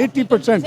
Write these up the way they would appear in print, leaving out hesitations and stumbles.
80%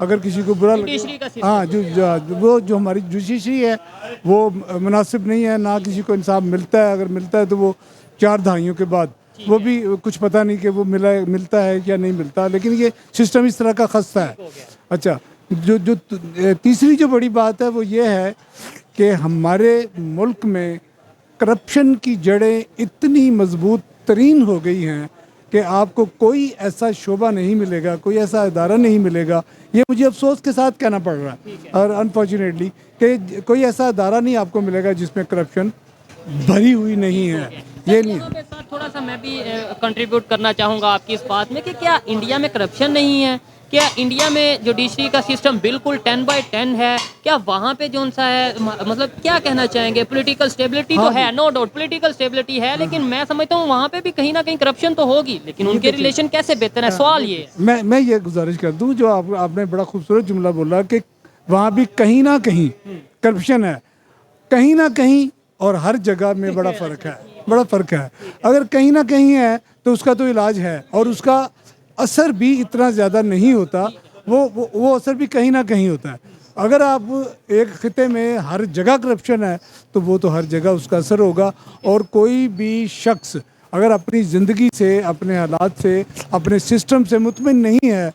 اگر کسی کو برا جوڈیشری کا لگے ہاں جو ہماری جوڈیشری ہے وہ مناسب نہیں ہے، نہ کسی کو انصاف ملتا ہے، اگر ملتا ہے تو وہ 4 دہائیوں کے بعد، وہ بھی کچھ پتہ نہیں کہ وہ ملتا ہے یا نہیں ملتا، لیکن یہ سسٹم اس طرح کا خستہ ہے۔ اچھا، جو تیسری جو بڑی بات ہے وہ یہ ہے کہ ہمارے ملک میں کرپشن کی جڑیں اتنی مضبوط ترین ہو گئی ہیں کہ آپ کو کوئی ایسا شعبہ نہیں ملے گا، کوئی ایسا ادارہ نہیں ملے گا، یہ مجھے افسوس کے ساتھ کہنا پڑ رہا ہے اور انفارچونیٹلی کہ کوئی ایسا ادارہ نہیں آپ کو ملے گا جس میں کرپشن بھری ہوئی نہیں ہے، یہ نہیں یہاں پہ سر تھوڑا سا میں بھی کنٹریبیوٹ کرنا چاہوں گا آپ کی اس بات میں کہ کیا انڈیا میں کرپشن نہیں ہے؟ کیا انڈیا میں جوڈیشری کا سسٹم بالکل 10/10 ہے؟ کیا وہاں پہ جو سا ہے مطلب کیا کہنا چاہیں گے؟ پولیٹیکل اسٹیبلٹی تو ہے، نو ڈاؤٹ پولیٹیکل اسٹیبلٹی ہے، لیکن میں سمجھتا ہوں وہاں پہ بھی کہیں نہ کہیں کرپشن تو ہوگی، لیکن ان کے ریلیشن کیسے بہتر ہے؟ سوال یہ ہے۔ میں یہ گزارش کر دوں جو آپ نے بڑا خوبصورت جملہ بولا کہ وہاں بھی کہیں نہ کہیں کرپشن ہے، کہیں نہ کہیں اور ہر جگہ میں بڑا فرق ہے۔ اگر کہیں نہ کہیں ہے تو اس کا تو علاج ہے اور اس کا اثر بھی اتنا زیادہ نہیں ہوتا، وہ اثر بھی کہیں نہ کہیں ہوتا ہے۔ اگر آپ ایک خطے میں ہر جگہ کرپشن ہے تو وہ تو ہر جگہ اس کا اثر ہوگا، اور کوئی بھی شخص اگر اپنی زندگی سے، اپنے حالات سے، اپنے سسٹم سے مطمئن نہیں ہے،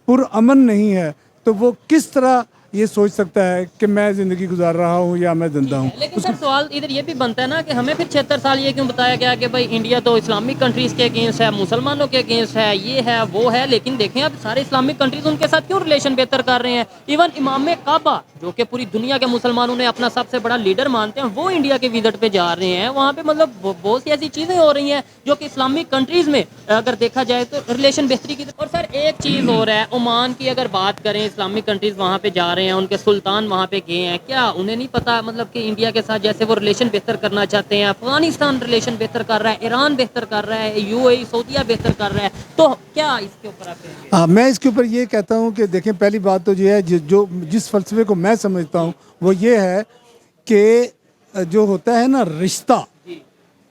پرامن نہیں ہے، تو وہ کس طرح یہ سوچ سکتا ہے کہ میں زندگی گزار رہا ہوں یا میں زندہ ہوں؟ لیکن سر سوال ادھر یہ بھی بنتا ہے نا کہ ہمیں پھر 76 سال یہ کیوں بتایا گیا کہ بھائی انڈیا تو اسلامک کنٹریز کے اگینسٹ ہے، مسلمانوں کے اگینسٹ ہے، یہ ہے وہ ہے، لیکن دیکھیں اب سارے اسلامک کنٹریز ان کے ساتھ کیوں ریلیشن بہتر کر رہے ہیں؟ ایون امام کعبہ جو کہ پوری دنیا کے مسلمانوں نے اپنا سب سے بڑا لیڈر مانتے ہیں، وہ انڈیا کے وزٹ پہ جا رہے ہیں، وہاں پہ مطلب بہت سی ایسی چیزیں ہو رہی ہیں جو کہ اسلامک کنٹریز میں اگر دیکھا جائے تو ریلیشن بہتری کی۔ اور سر ایک چیز ہو رہا ہے، عمان کی اگر بات کریں، اسلامک کنٹریز وہاں پہ جا رہے ہیں، ان کے سلطان وہاں پہ گئے ہیں، کیا انہیں نہیں پتا مطلب کہ انڈیا کے ساتھ جیسے وہ ریلیشن بہتر کرنا چاہتے ہیں؟ افغانستان ریلیشن بہتر کر رہا ہے، ایران بہتر کر رہا ہے، UAE سعودیہ بہتر کر رہا ہے، تو کیا اس کے اوپر آپ کہیں گے؟ میں اس کے اوپر یہ کہتا ہوں کہ دیکھیں، پہلی بات تو یہ ہے جس فلسفے کو میں سمجھتا ہوں وہ یہ ہے کہ جو ہوتا ہے نا رشتہ،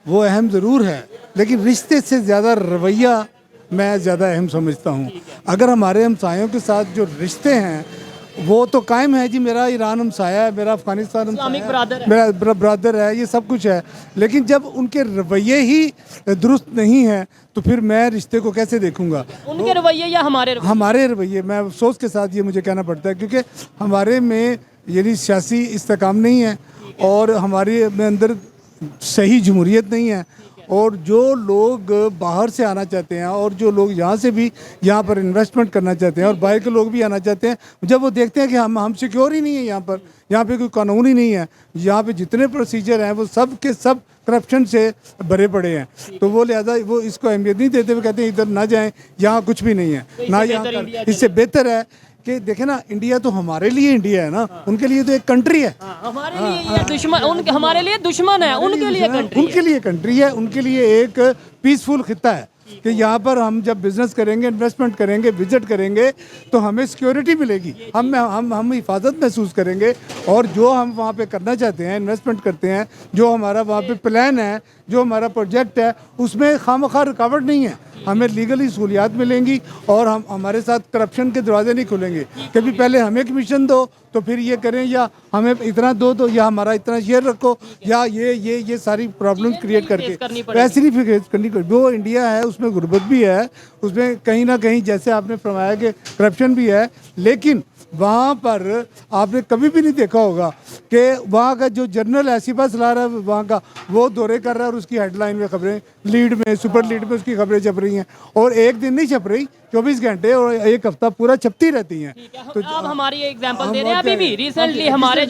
وہ اہم ضرور ہے، لیکن رشتے سے زیادہ رویہ میں زیادہ اہم سمجھتا ہوں۔ اگر ہمارے ہمسایوں کے ساتھ جو رشتے ہیں وہ تو قائم ہے، جی میرا ایران ہمسایہ ہے، میرا افغانستان اسلامک ہمسایہ برادر ہے، ہے، میرا برادر ہے، یہ سب کچھ ہے، لیکن جب ان کے رویے ہی درست نہیں ہیں تو پھر میں رشتے کو کیسے دیکھوں گا؟ ان کے رویے یا ہمارے رویے؟ ہمارے رویے، میں افسوس کے ساتھ یہ مجھے کہنا پڑتا ہے، کیونکہ ہمارے میں یعنی سیاسی استحکام نہیں ہے، اور ہمارے میں اندر صحیح جمہوریت نہیں ہے، اور جو لوگ باہر سے آنا چاہتے ہیں اور جو لوگ یہاں سے بھی یہاں پر انویسٹمنٹ کرنا چاہتے ہیں اور باہر کے لوگ بھی آنا چاہتے ہیں، جب وہ دیکھتے ہیں کہ ہم سیکیور ہی نہیں ہیں، یہاں پہ کوئی قانون ہی نہیں ہے، یہاں پہ جتنے پروسیجر ہیں وہ سب کے سب کرپشن سے بھرے پڑے ہیں، تو وہ لہذا وہ اس کو اہمیت نہیں دیتے، وہ کہتے ہیں ادھر نہ جائیں، یہاں کچھ بھی نہیں ہے، نہ یہاں اس سے بہتر ہے کہ دیکھیں نا، انڈیا تو ہمارے لیے انڈیا ہے نا، ان کے لیے تو ایک کنٹری ہے، ہمارے لیے یہ دشمن، ان کے ہمارے لیے دشمن ہے، ان کے لیے کنٹری ان کے لیے کنٹری ہے، ان کے لیے ایک پیسفل خطہ ہے کہ یہاں پر ہم جب بزنس کریں گے، انویسٹمنٹ کریں گے، وزٹ کریں گے تو ہمیں سیکیورٹی ملے گی، ہم حفاظت محسوس کریں گے، اور جو ہم وہاں پہ کرنا چاہتے ہیں، انویسٹمنٹ کرتے ہیں، جو ہمارا وہاں پہ پلان ہے، جو ہمارا پروجیکٹ ہے، اس میں خواہ رکاوٹ نہیں ہے، ہمیں لیگلی سہولیات ملیں گی، اور ہمارے ساتھ کرپشن کے دروازے نہیں کھلیں گے، کبھی پہلے ہمیں کمیشن دو تو پھر یہ کریں، یا ہمیں اتنا دو تو یا ہمارا اتنا شیئر رکھو، یا یہ ساری پرابلمز کریٹ کر کے ویسے نہیں فیس کرنی پڑے۔ وہ انڈیا ہے اس میں غربت بھی ہے، اس میں کہیں نہ کہیں جیسے آپ نے فرمایا کہ کرپشن بھی ہے، لیکن وہاں پر آپ نے کبھی بھی نہیں دیکھا ہوگا کہ وہاں کا جو جنرل ایسی بس لا رہا ہے وہاں کا، وہ دورے کر رہا ہے اور اس کی ہیڈ لائن میں خبریں، لیڈ میں، سپر لیڈ میں اس کی خبریں چھپ رہی ہیں، اور ایک دن نہیں چھپ رہی، 24 گھنٹے اور ایک ہفتہ پورا چھپتی رہتی ہیں۔ تو آپ ہماری ایگزامپل دے رہے ہیں، ابھی بھی ریسنٹلی ہمارے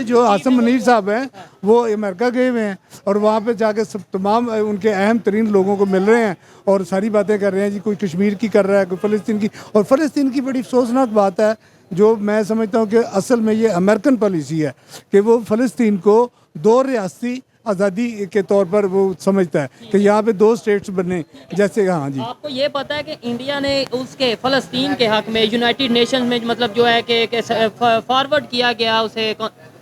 جو عاصم منیر صاحب ہیں وہ امریکہ گئے ہوئے ہیں، اور وہاں پہ جا کے سب تمام ان کے اہم ترین لوگوں کو مل رہے ہیں اور ساری باتیں کر رہے ہیں، جی کوئی کشمیر کی کر رہا ہے، کوئی فلسطین کی، اور فلسطین کی بڑی افسوسناک بات ہے جو میں سمجھتا ہوں کہ اصل میں یہ امریکن پالیسی ہے کہ وہ فلسطین کو 2 ریاستی آزادی کے طور پر وہ سمجھتا ہے کہ یہاں پہ 2 اسٹیٹس بنے، جیسے ہاں جی۔ آپ کو یہ پتا ہے کہ انڈیا نے اس کے فلسطین کے حق میں یونائٹڈ نیشنز میں مطلب جو ہے کہ فارورڈ کیا گیا اسے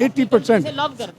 80%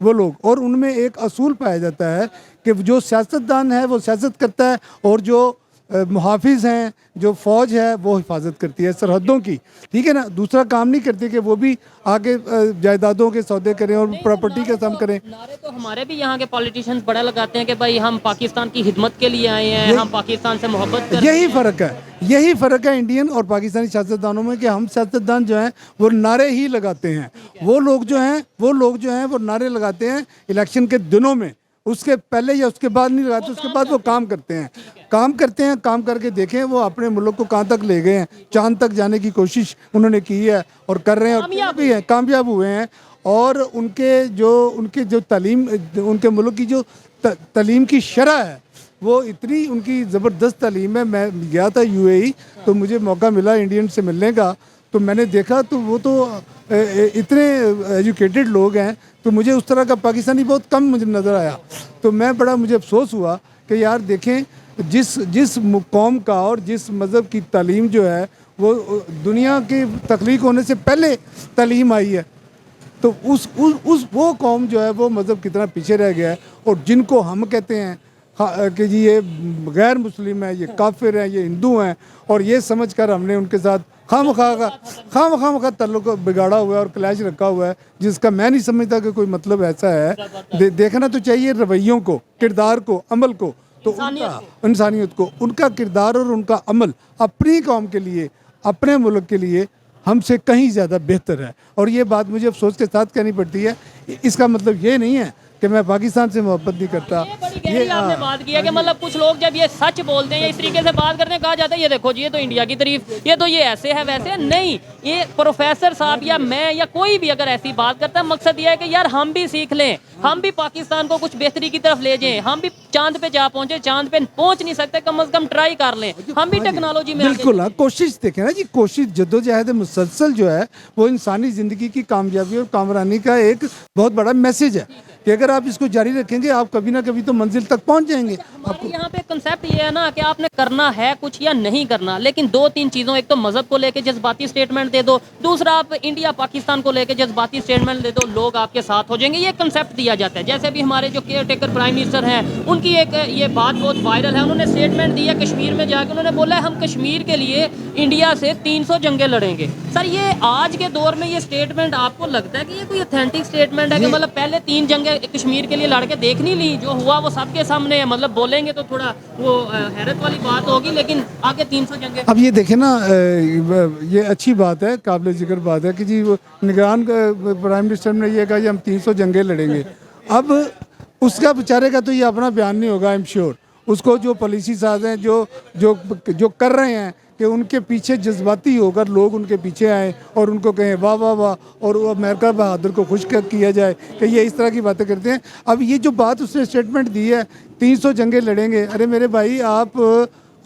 وہ لوگ, اور ان میں ایک اصول پایا جاتا ہے کہ جو سیاستدان ہے وہ سیاست کرتا ہے, اور جو محافظ ہیں, جو فوج ہے وہ حفاظت کرتی ہے سرحدوں کی, ٹھیک ہے نا, دوسرا کام نہیں کرتی کہ وہ بھی آگے جائیدادوں کے سودے کریں اور پراپرٹی کا کام کریں. نعرے تو ہمارے بھی یہاں کے پولیٹیشینز بڑا لگاتے ہیں کہ بھائی ہم پاکستان کی خدمت کے لیے آئے ہیں, ہم پاکستان سے محبت کرتے ہیں. یہی فرق ہے انڈین اور پاکستانی سیاستدانوں میں, کہ ہم سیاستدان جو ہیں وہ نعرے ہی لگاتے ہیں, وہ لوگ جو ہیں وہ نعرے لگاتے ہیں الیکشن کے دنوں میں, اس کے پہلے یا اس کے بعد نہیں لگاتے, اس کے بعد وہ کام کرتے ہیں, کام کر کے دیکھیں وہ اپنے ملک کو کہاں تک لے گئے ہیں, چاند تک جانے کی کوشش انہوں نے کی ہے اور کر رہے ہیں, اور بھی ہیں, کامیاب ہوئے ہیں. اور ان کے جو تعلیم, ان کے ملک کی جو تعلیم کی شرح ہے وہ اتنی ان کی زبردست تعلیم ہے. میں گیا تھا UAE, تو مجھے موقع ملا انڈین سے ملنے کا, تو میں نے دیکھا تو وہ تو اتنے ایجوکیٹڈ لوگ ہیں, تو مجھے اس طرح کا پاکستانی بہت کم مجھے نظر آیا. تو مجھے افسوس ہوا کہ یار دیکھیں جس قوم کا اور جس مذہب کی تعلیم جو ہے وہ دنیا کی تخلیق ہونے سے پہلے تعلیم آئی ہے, تو وہ قوم جو ہے وہ مذہب کتنا پیچھے رہ گیا ہے. اور جن کو ہم کہتے ہیں کہ جی یہ غیر مسلم ہے, یہ کافر ہیں, یہ ہندو ہیں, اور یہ سمجھ کر ہم نے ان کے ساتھ خواہ تعلق بگاڑا ہوا ہے اور کلیش رکھا ہوا ہے, جس کا میں نہیں سمجھتا کہ کوئی مطلب ایسا ہے. دیکھنا تو چاہیے رویوں کو, کردار کو, عمل کو, تو انسانیت کو, ان کا کردار اور ان کا عمل اپنی قوم کے لیے, اپنے ملک کے لیے ہم سے کہیں زیادہ بہتر ہے. اور یہ بات مجھے افسوس کے ساتھ کہنی پڑتی ہے. اس کا مطلب یہ نہیں ہے کہ میں پاکستان سے محبت نہیں کرتا. یہ بڑی گہری آپ نے بات کی ہے کہ مطلب کچھ لوگ جب یہ سچ بولتے ہیں یا اس طریقے سے بات کرتے ہیں, کہا جاتا ہے یہ دیکھو جی یہ تو انڈیا کی تعریف, یہ تو یہ ایسے ہے ویسے ہے. نہیں, یہ پروفیسر صاحب یا میں یا کوئی بھی اگر ایسی بات کرتا ہے, مقصد یہ ہے کہ یار ہم بھی سیکھ لیں, ہم بھی پاکستان کو کچھ بہتری کی طرف لے جائیں, ہم بھی چاند پہ جا پہنچے, چاند پہ پہنچ نہیں سکتے, کم از کم ٹرائی کر لیں, ہم بھی ٹیکنالوجی میں. بالکل, کوشش دیکھیں نا جی, کوشش جدوجہد مسلسل جو ہے وہ انسانی زندگی کی کامیابی اور کامرانی کا ایک بہت بڑا میسج ہے, کہ اگر آپ اس کو جاری رکھیں گے آپ کبھی نہ کبھی تو منزل تک پہنچ جائیں گے. ہمارے یہاں پہ کنسیپٹ یہ ہے نا کہ آپ نے کرنا ہے کچھ یا نہیں کرنا, لیکن 2-3 چیزوں, ایک تو مذہب کو لے کے جذباتی سٹیٹمنٹ دے دو, دوسرا آپ انڈیا پاکستان کو لے کے جذباتی سٹیٹمنٹ دے دو, لوگ آپ کے ساتھ ہو جائیں گے. یہ کنسیپٹ دیا جاتا ہے. جیسے بھی ہمارے جو کیئر ٹیکر پرائم منسٹر ہیں, ان کی ایک یہ بات بہت وائرل ہے, انہوں نے سٹیٹمنٹ دیا کشمیر میں جا کے, انہوں نے بولا ہے ہم کشمیر کے لیے انڈیا سے 300 جنگیں لڑیں گے. سر یہ آج کے دور میں یہ سٹیٹمنٹ آپ کو لگتا ہے کہ یہ کوئی اوتھینٹک سٹیٹمنٹ ہے, کہ مطلب پہلے 3 جنگیں کشمیر کے لیے لڑ کے دیکھ نہیں لی, جو ہوا وہ سب کے سامنے ہے, مطلب بولیں گے تو تھوڑا وہ حیرت والی بات ہوگی, لیکن آگے 300 جنگیں. اب یہ دیکھیں نا, یہ اچھی بات ہے, قابل ذکر بات ہے کہ جی وہ نگران پرائم منسٹر نے یہ کہا کہ ہم 300 جنگیں لڑیں گے. اب اس کا بیچارے کا تو یہ اپنا بیان نہیں ہوگا, ایم شیور. اس کو جو پالیسی ساز ہیں جو کر رہے ہیں کہ ان کے پیچھے جذباتی ہو کر لوگ ان کے پیچھے آئیں اور ان کو کہیں واہ واہ واہ, اور امریکہ بہادر کو خوش کیا جائے کہ یہ اس طرح کی باتیں کرتے ہیں. اب یہ جو بات اس نے اسٹیٹمنٹ دی ہے 300 جنگیں لڑیں گے, ارے میرے بھائی آپ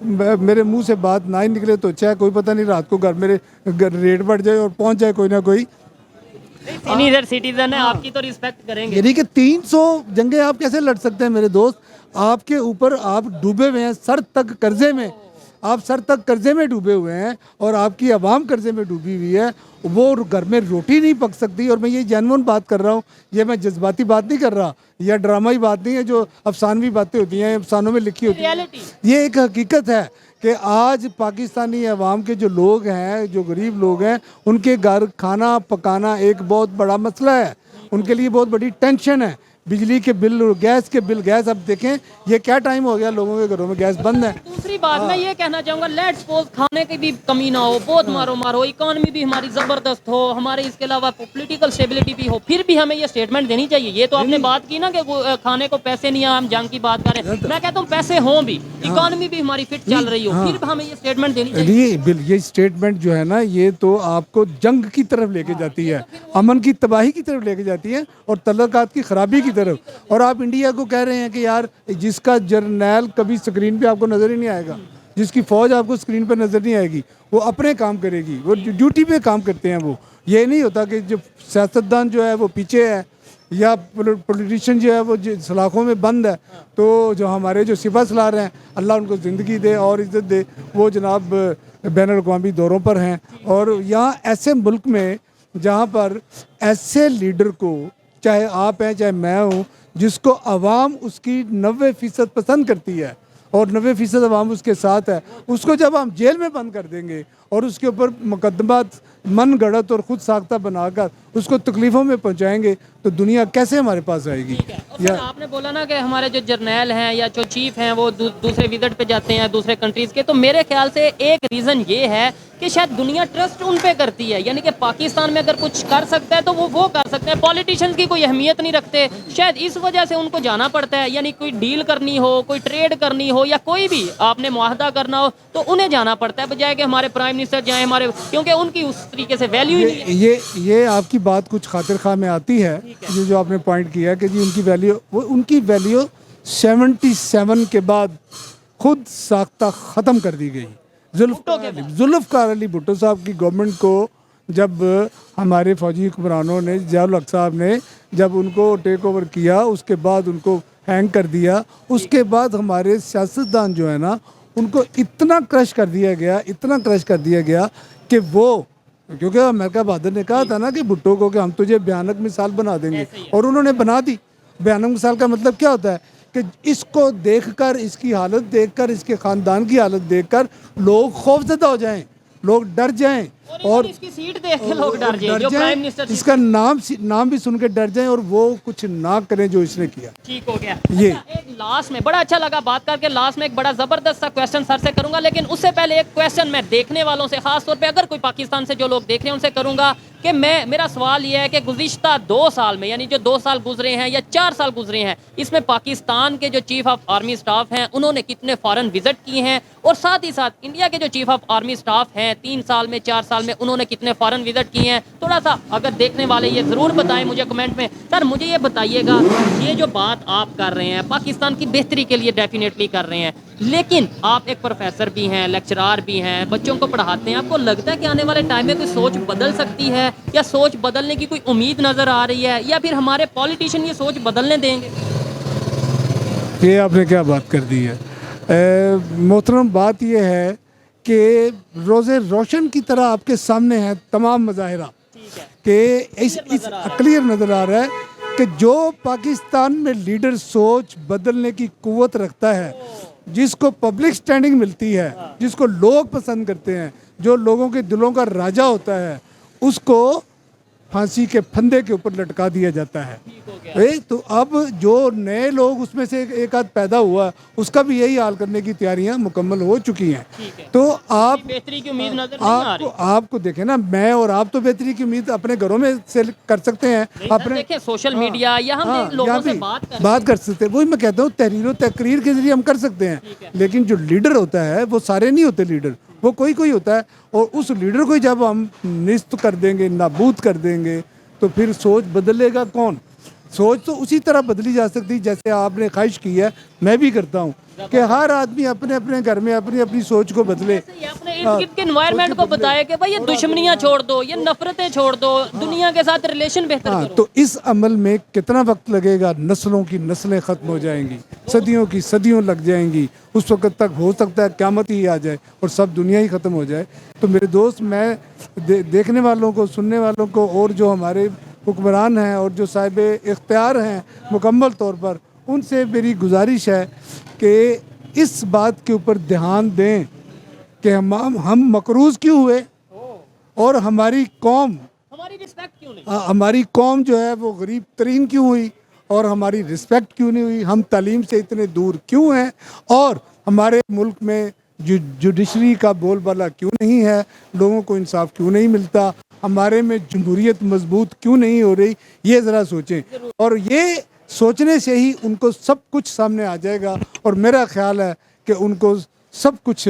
میرے منہ سے بات نہ ہی نکلے تو اچھا ہے, کوئی پتہ نہیں رات کو گھر میرے ریٹ بڑھ جائے اور پہنچ جائے کوئی نہ کوئی. سینئر سٹیزن ہے, آپ کی تو ریسپیکٹ کریں گے. یعنی کہ 300 جنگیں آپ کیسے لڑ سکتے ہیں میرے دوست, آپ کے اوپر آپ ڈوبے ہوئے ہیں, سر تک قرضے میں, آپ سر تک قرضے میں ڈوبے ہوئے ہیں, اور آپ کی عوام قرضے میں ڈوبی ہوئی ہے, وہ گھر میں روٹی نہیں پک سکتی. اور میں یہ جینون بات کر رہا ہوں, یہ میں جذباتی بات نہیں کر رہا, یا ڈرامائی بات نہیں ہے جو افسانوی باتیں ہوتی ہیں, افسانوں میں لکھی ہوتی ہیں. یہ ایک حقیقت ہے کہ آج پاکستانی عوام کے جو لوگ ہیں, جو غریب لوگ ہیں, ان کے گھر کھانا پکانا ایک بہت بڑا مسئلہ ہے, ان کے لیے بہت بڑی ٹینشن ہے. بجلی کے بل, گیس کے بل, گیس اب دیکھیں یہ کیا ٹائم ہو گیا, لوگوں کے گھروں میں گیس بند ہے. دوسری بات میں یہ کہنا چاہوں گا, لیٹ سپوز کھانے کی بھی کمی نہ ہو, بہت مارو مار ہو, اکانومی بھی ہماری زبردست ہو, ہمارے اس کے علاوہ پولیٹیکل اسٹیبلٹی بھی ہو, پھر بھی ہمیں یہ اسٹیٹمنٹ دینی چاہیے. یہ تو آپ نے بات کی نا کہ کھانے کو پیسے نہیں ہیں, ہم جنگ کی بات کریں, میں کہتا ہوں پیسے ہوں بھی, اکانومی بھی ہماری فٹ چل رہی ہو, پھر بھی ہمیں یہ اسٹیٹمنٹ دینی چاہیے. یہ اسٹیٹمنٹ جو ہے نا, یہ تو آپ کو جنگ کی طرف لے کے جاتی ہے, امن کی تباہی کی طرف لے کے جاتی ہے, اور تعلقات کی خرابی کی طرف. اور آپ انڈیا کو کہہ رہے ہیں کہ یار جس کا جرنیل کبھی سکرین پہ آپ کو نظر ہی نہیں آئے گا, جس کی فوج آپ کو سکرین پہ نظر نہیں آئے گی, وہ اپنے کام کرے گی, وہ ڈیوٹی پہ کام کرتے ہیں. وہ یہ نہیں ہوتا کہ جو سیاستدان جو ہے وہ پیچھے ہے, یا پولیٹیشین جو ہے وہ سلاخوں میں بند ہے, تو جو ہمارے جو سپہ سالار ہیں, اللہ ان کو زندگی دے اور عزت دے, وہ جناب بین الاقوامی دوروں پر ہیں. اور یہاں ایسے ملک میں جہاں پر ایسے لیڈر کو چاہے آپ ہیں چاہے میں ہوں، جس کو عوام اس کی 90% پسند کرتی ہے اور 90% عوام اس کے ساتھ ہے، اس کو جب ہم جیل میں بند کر دیں گے اور اس کے اوپر مقدمات من گڑت اور خود ساختہ بنا کر اس کو تکلیفوں میں پہنچائیں گے تو دنیا کیسے ہمارے پاس آئے گی؟ سر آپ نے بولا نا کہ ہمارے جو جرنیل ہیں یا جو چیف ہیں وہ دوسرے وزٹ پہ جاتے ہیں دوسرے کنٹریز کے، تو میرے خیال سے ایک ریزن یہ ہے کہ شاید دنیا ٹرسٹ ان پہ کرتی ہے، یعنی کہ پاکستان میں اگر کچھ کر سکتا ہے تو وہ کر سکتے ہیں، پولیٹیشنز کی کوئی اہمیت نہیں رکھتے، شاید اس وجہ سے ان کو جانا پڑتا ہے، یعنی کوئی ڈیل کرنی ہو، کوئی ٹریڈ کرنی ہو یا کوئی بھی آپ نے معاہدہ کرنا ہو تو انہیں جانا پڑتا ہے بجائے کہ ہمارے پرائم منسٹر جائیں ہمارے، کیونکہ ان کی اس طریقے سے ویلیو ہی نہیں ہے۔ یہ آپ کی بات کچھ خاطر خواہ میں آتی ہے، جو آپ نے پوائنٹ کیا ہے کہ جی ان کی ویلیو 77 کے بعد خود ساختہ ختم کر دی گئی۔ ذوالفقار علی بھٹو صاحب کی گورنمنٹ کو جب ہمارے فوجی حکمرانوں نے ضیاء الحق صاحب نے جب ان کو ٹیک اوور کیا، اس کے بعد ان کو ہینگ کر دیا، اس کے بعد ہمارے سیاستدان جو ہے نا ان کو اتنا کرش کر دیا گیا کہ وہ، کیونکہ امریکہ بہادر نے کہا تھا نا کہ بھٹو کو کہ ہم تجھے بھیانک مثال بنا دیں گے، اور انہوں نے بنا دی۔ بھیانک مثال کا مطلب کیا ہوتا ہے کہ اس کو دیکھ کر، اس کی حالت دیکھ کر، اس کے خاندان کی حالت دیکھ کر لوگ خوفزدہ ہو جائیں، لوگ ڈر جائیں، اور اس کی سیٹ دیکھ کے لوگ ڈر جائیں، جو پرائم منسٹر اس کا نام بھی سن کے ڈر جائیں اور وہ کچھ نہ کریں جو اس نے کیا۔ ٹھیک ہو گیا۔ یہ ایک لاسٹ میں بڑا اچھا لگا بات کر کے، لاسٹ میں ایک بڑا زبردست سا کویسچن سر سے کروں گا، لیکن اس سے پہلے ایک کویسچن میں دیکھنے والوں سے، خاص طور پہ اگر کوئی پاکستان سے جو لوگ دیکھ رہے ہیں ان سے کروں گا کہ میرا سوال یہ ہے کہ گزشتہ 2 سال میں، یعنی جو 2 سال گزرے ہیں یا 4 سال گزرے ہیں، اس میں پاکستان کے جو چیف آف آرمی سٹاف ہیں انہوں نے کتنے فارن وزٹ کیے ہیں، اور ساتھ ہی ساتھ انڈیا کے جو چیف آف آرمی سٹاف ہیں 3 سال میں 4 سال میں انہوں نے کتنے فارن وزٹ کیے ہیں؟ تھوڑا سا اگر دیکھنے والے یہ ضرور بتائیں مجھے کمنٹ میں۔ سر مجھے یہ بتائیے گا، یہ جو بات آپ کر رہے ہیں پاکستان کی بہتری کے لیے ڈیفینیٹلی کر رہے ہیں، لیکن آپ ایک پروفیسر بھی ہیں، لیکچرار بھی ہیں، بچوں کو پڑھاتے ہیں، آپ کو لگتا ہے کہ آنے والے ٹائم میں کوئی سوچ بدل سکتی ہے، یا سوچ بدلنے کی کوئی امید نظر آ رہی ہے، یا پھر ہمارے پولیٹیشین یہ سوچ بدلنے دیں گے؟ یہ آپ نے کیا بات کر دی ہے محترم، بات یہ ہے کہ روز روشن کی طرح آپ کے سامنے ہیں تمام مظاہرہ کہ اس کلیئر نظر آ رہا ہے کہ جو پاکستان میں لیڈر سوچ بدلنے کی قوت رکھتا ہے، جس کو پبلک سٹینڈنگ ملتی ہے، جس کو لوگ پسند کرتے ہیں، جو لوگوں کے دلوں کا راجہ ہوتا ہے، اس کو پھانسی کے پھندے کے اوپر لٹکا دیا جاتا ہے۔ تو اب جو نئے لوگ اس میں سے ایک آدھ پیدا ہوا، اس کا بھی یہی حال کرنے کی تیاریاں مکمل ہو چکی ہیں۔ تو آپ بہتری کی امید نظر نہیں آ رہی۔ آپ کو دیکھیں نا، میں اور آپ تو بہتری کی امید اپنے گھروں میں سے کر سکتے ہیں، اپنے دیکھیں سوشل میڈیا یا ہم لوگوں سے بات کر سکتے ہیں، وہی میں کہتا ہوں تحریر و تقریر کے ذریعے ہم کر سکتے ہیں، لیکن جو لیڈر ہوتا ہے وہ سارے نہیں ہوتے، لیڈر وہ کوئی ہوتا ہے، اور اس لیڈر کو جب ہم نیست کر دیں گے، نابود کر دیں گے، تو پھر سوچ بدلے گا کون؟ سوچ تو اسی طرح بدلی جا سکتی جیسے آپ نے خواہش کی ہے، میں بھی کرتا ہوں کہ ہر آدمی اپنے اپنے گھر میں اپنی اپنی سوچ کو بدلے، اپنے ارد گرد کے انوائرمنٹ کو بتائے کہ بھائی یہ دشمنیاں چھوڑ دو، یہ نفرتیں چھوڑ دو، دنیا کے ساتھ ریلیشن بہتر کرو۔ تو اس عمل میں کتنا وقت لگے گا؟ نسلوں کی نسلیں ختم ہو جائیں گی، صدیوں کی صدیوں لگ جائیں گی، اس وقت تک ہو سکتا ہے قیامت ہی آ جائے اور سب دنیا ہی ختم ہو جائے۔ تو میرے دوست، میں دیکھنے والوں کو، سننے والوں کو، اور جو ہمارے حکمران ہیں اور جو صاحب اختیار ہیں مکمل طور پر، ان سے میری گزارش ہے کہ اس بات کے اوپر دھیان دیں کہ ہم مقروض کیوں ہوئے، اور ہماری قوم، ہماری رسپیکٹ کیوں نہیں؟ ہماری قوم جو ہے وہ غریب ترین کیوں ہوئی، اور ہماری رسپیکٹ کیوں نہیں ہوئی، ہم تعلیم سے اتنے دور کیوں ہیں، اور ہمارے ملک میں جوڈیشری کا بول بالا کیوں نہیں ہے، لوگوں کو انصاف کیوں نہیں ملتا، ہمارے میں جمہوریت مضبوط کیوں نہیں ہو رہی، یہ ذرا سوچیں، اور یہ سوچنے سے ہی ان کو سب کچھ سامنے آ جائے گا، اور میرا خیال ہے کہ ان کو سب کچھ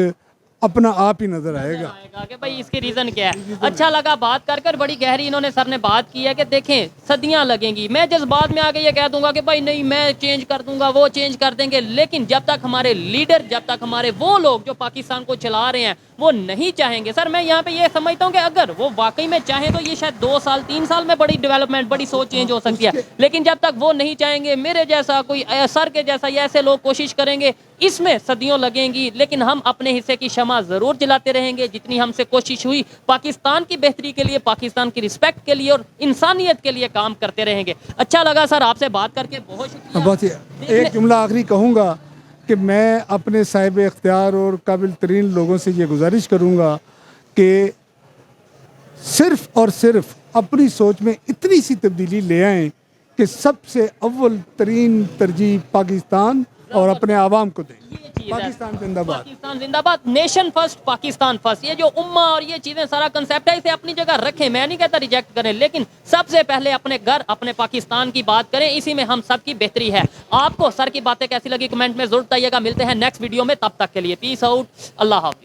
اپنا آپ ہی نظر آئے گا کہ بھائی اس کی ریزن کیا ہے۔ اچھا لگا بات کر کر، بڑی گہری انہوں نے سر نے بات کی ہے کہ دیکھیں صدیاں لگیں گی، میں جذبات میں آگے یہ کہہ دوں گا کہ بھائی نہیں میں چینج کر دوں گا، وہ چینج کر دیں گے، لیکن جب تک ہمارے لیڈر، جب تک ہمارے وہ لوگ جو پاکستان کو چلا رہے ہیں وہ نہیں چاہیں گے، سر میں یہاں پہ یہ سمجھتا ہوں کہ اگر وہ واقعی میں چاہیں تو یہ شاید 2 سال 3 سال میں بڑی ڈیولپمنٹ، بڑی سوچ چینج ہو سکتی ہے، لیکن جب تک وہ نہیں چاہیں گے، میرے جیسا کوئی سر کے جیسا یا ایسے لوگ کوشش کریں گے، اس میں صدیوں لگیں گی، لیکن ہم اپنے حصے کی شمع ضرور جلاتے رہیں گے جتنی ہم سے کوشش ہوئی، پاکستان کی بہتری کے لیے، پاکستان کی رسپیکٹ کے لیے اور انسانیت کے لیے کام کرتے رہیں گے۔ اچھا لگا سر آپ سے بات کر کے، بہت شکریہ۔ بس ایک جملہ آخری کہوں گا کہ میں اپنے صاحب اختیار اور قابل ترین لوگوں سے یہ گزارش کروں گا کہ صرف اور صرف اپنی سوچ میں اتنی سی تبدیلی لے آئیں کہ سب سے اول ترین ترجیح پاکستان اور اپنے عوام کو دیں۔ یہ چیز ہے۔ پاکستان زندہ باد۔ پاکستان زندہ باد، نیشن فرسٹ، پاکستان فرسٹ، یہ جو امہ اور یہ چیزیں سارا کنسیپٹ ہے، اسے اپنی جگہ رکھیں، میں نہیں کہتا ریجیکٹ کریں، لیکن سب سے پہلے اپنے گھر، اپنے پاکستان کی بات کریں، اسی میں ہم سب کی بہتری ہے۔ آپ کو سر کی باتیں کیسی لگی کمنٹ میں ضرور بتائیے گا۔ ملتے ہیں نیکسٹ ویڈیو میں، تب تک کے لیے پیس آؤٹ، اللہ حافظ۔